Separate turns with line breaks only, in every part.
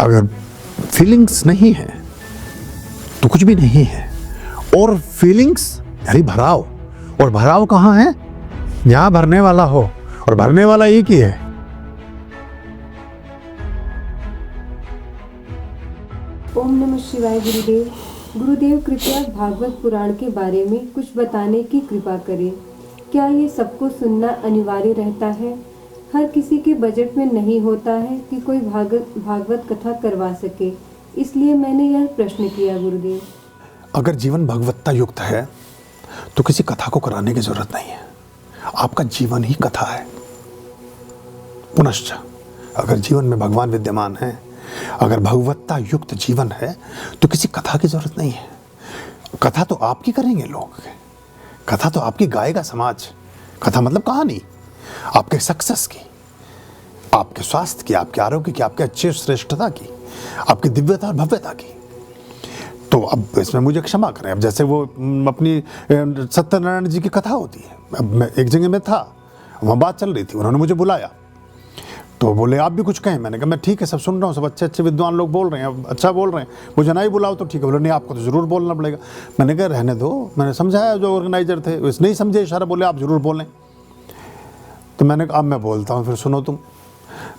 अगर फीलिंग्स नहीं है तो कुछ भी नहीं है। और फीलिंग्स यानी भराव, और भराव कहाँ है? जहां भरने वाला हो, और भरने वाला एक ही है।
ओम नमः शिवाय। गुरुदेव, गुरुदेव कृपया भागवत पुराण के बारे में कुछ बताने की कृपा करें। क्या ये सबको सुनना अनिवार्य रहता है? हर किसी के बजट में नहीं होता है कि कोई भागवत कथा करवा सके, इसलिए मैंने यह प्रश्न किया गुरुदेव।
अगर जीवन भगवत्ता युक्त है तो किसी कथा को कराने की जरूरत नहीं है। आपका जीवन ही कथा है। पुनश्च अगर जीवन में भगवान विद्यमान है, अगर भगवत्ता युक्त जीवन है तो किसी कथा की जरूरत नहीं है। कथा तो आपकी करेंगे लोग, कथा तो आपकी गाएगा समाज। कथा मतलब कहानी आपके सक्सेस की, आपके स्वास्थ्य की, आपके आरोग्य की, आपके अच्छे श्रेष्ठता की, आपकी दिव्यता और भव्यता की। तो अब इसमें मुझे क्षमा करें, अब जैसे वो अपनी सत्यनारायण जी की कथा होती है। अब मैं एक जगह में था, वहाँ बात चल रही थी, उन्होंने मुझे बुलाया तो बोले आप भी कुछ कहें। मैंने कहा मैं ठीक है, सब सुन रहा हूँ, सब अच्छे अच्छे विद्वान लोग बोल रहे हैं, अच्छा बोल रहे हैं, मुझे ना ही बुलाओ तो ठीक है। बोले नहीं आपको तो ज़रूर बोलना पड़ेगा। मैंने कहा रहने दो, मैंने समझाया, जो ऑर्गेनाइजर थे वो नहीं समझे इशारा, बोले आप ज़रूर बोलें। तो मैंने कहा अब मैं बोलता हूँ, फिर सुनो तुम।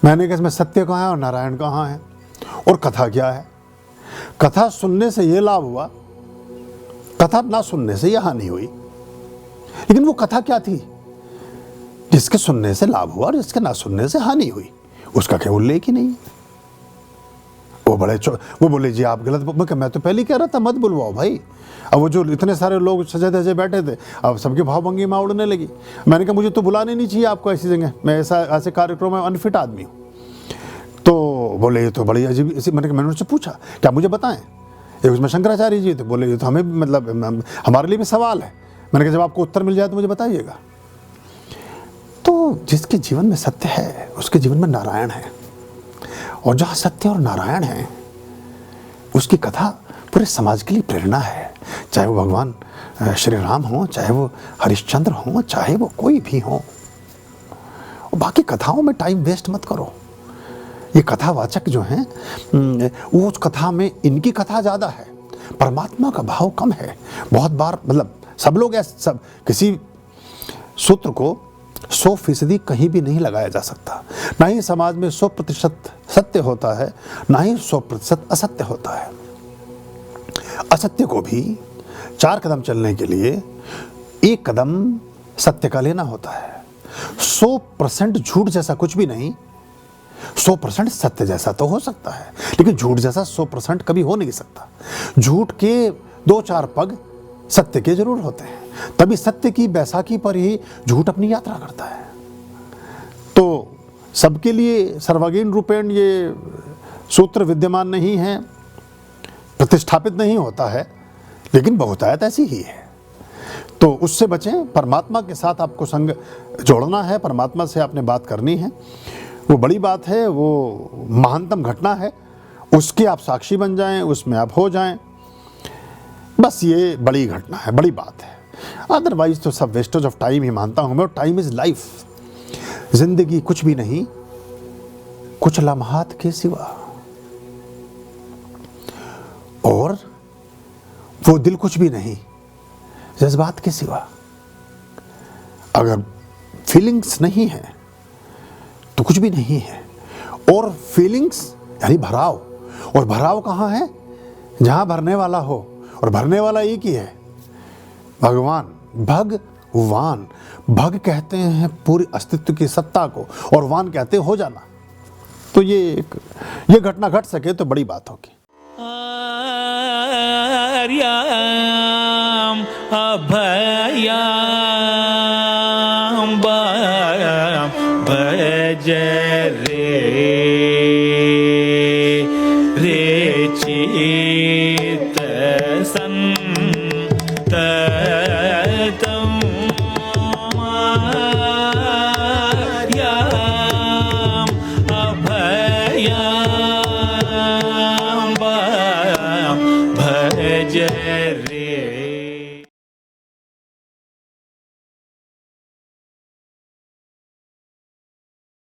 मैंने कहा इसमें सत्य कहाँ है और नारायण कहाँ है और कथा क्या है? कथा सुनने से ये लाभ हुआ, कथा ना सुनने से यह हानि हुई। लेकिन वो कथा क्या थी? जिसके सुनने से लाभ हुआ और जिसके ना सुनने से हानि हुई, उसका क्या उल्लेख ही नहीं। वो बोले जी आप गलत। मैं तो पहले कह रहा था मत बुलवाओ भाई। अब वो जो इतने सारे लोग सजे धजे बैठे थे, अब सबकी भावभंगी माँ उड़ने लगी। मैंने कहा मुझे तो बुलाने नहीं चाहिए आपको ऐसी जगह, मैं ऐसे कार्यक्रम में अनफिट आदमी हूँ। तो बोले ये तो बड़ी अजीब इसी। मैंने उनसे पूछा क्या मुझे बताएं, एक उसमें शंकराचार्य जी थे। बोले ये तो हमें मतलब हमारे लिए भी सवाल है। मैंने कहा जब आपको उत्तर मिल जाए तो मुझे बताइएगा। तो जिसके जीवन में सत्य है उसके जीवन में नारायण है, और जहाँ सत्य और नारायण है उसकी कथा पूरे समाज के लिए प्रेरणा है। चाहे वो भगवान श्री राम हो, चाहे वो हरिश्चंद्र हो, चाहे वो कोई भी हो। और बाकी कथाओं में टाइम वेस्ट मत करो। ये कथावाचक जो हैं वो उस कथा में इनकी कथा ज़्यादा है, परमात्मा का भाव कम है। बहुत बार मतलब सब लोग सब किसी सूत्र को 100% कहीं भी नहीं लगाया जा सकता। ना ही समाज में 100% सत्य होता है, ना ही 100% असत्य होता है। असत्य को भी 4 कदम चलने के लिए 1 कदम सत्य का लेना होता है। 100% झूठ जैसा कुछ भी नहीं, 100% सत्य जैसा तो हो सकता है, लेकिन झूठ जैसा 100% कभी हो नहीं सकता। झूठ के 2-4 पग सत्य के जरूर होते हैं, तभी सत्य की बैसाखी पर ही झूठ अपनी यात्रा करता है। तो सबके लिए सर्वांगीण रूपेण ये सूत्र विद्यमान नहीं है, प्रतिष्ठापित नहीं होता है, लेकिन बहुतायत ऐसी ही है। तो उससे बचें। परमात्मा के साथ आपको संग जोड़ना है, परमात्मा से आपने बात करनी है। वो बड़ी बात है, वो महानतम घटना है, उसके आप साक्षी बन जाएं, उसमें आप हो जाएं। बस ये बड़ी घटना है, बड़ी बात है। अदरवाइज तो सब वेस्टेज ऑफ टाइम ही मानता हूं मैं। Time is life. जिंदगी कुछ भी नहीं, कुछ लम्हात के सिवा, और वो दिल कुछ भी नहीं, जज्बात के सिवा। अगर फीलिंग्स नहीं है तो कुछ भी नहीं है। और फीलिंग्स यानी भराव, और भराव कहाँ है? जहां भरने वाला हो, और भरने वाला एक ही है, भगवान। भगवान, भग कहते हैं पूरी अस्तित्व की सत्ता को, और वान कहते हैं हो जाना। तो ये घटना घट सके तो बड़ी बात होगी।
आर्याम अभयाम भज